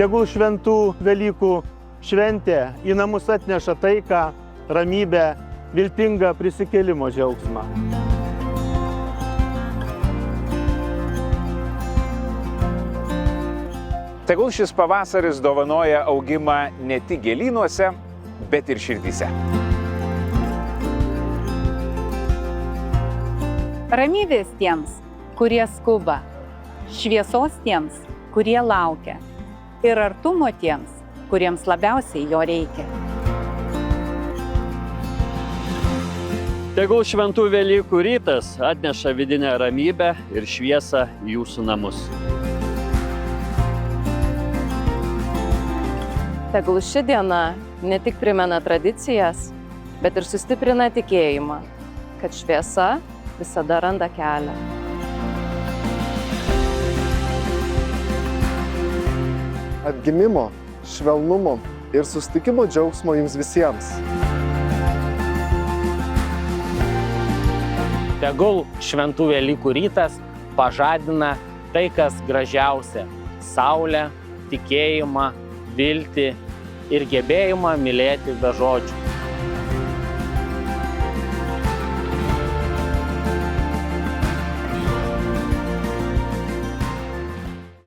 Tegul šventų Velykų šventė į namus atneša taiką, ramybę, viltingą prisikėlimo džiaugsmą. Tegul šis pavasaris dovanoja augimą ne tik gėlynuose, bet ir širdyse. Ramybės tiems, kurie skuba, šviesos tiems, kurie laukia, ir artumo tiems, kuriems labiausiai jo reikia. Tegul šventų Velykų rytas atneša vidinę ramybę ir šviesą į jūsų namus. Tegul ši diena ne tik primena tradicijas, bet ir sustiprina tikėjimą, kad šviesa visada randa kelią. Atgimimo, švelnumo ir susitikimo džiaugsmo jums visiems. Tegul šventų Velykų rytas pažadina tai, kas gražiausia – saulę, tikėjimą, viltį ir gebėjimą mylėti be žodžių.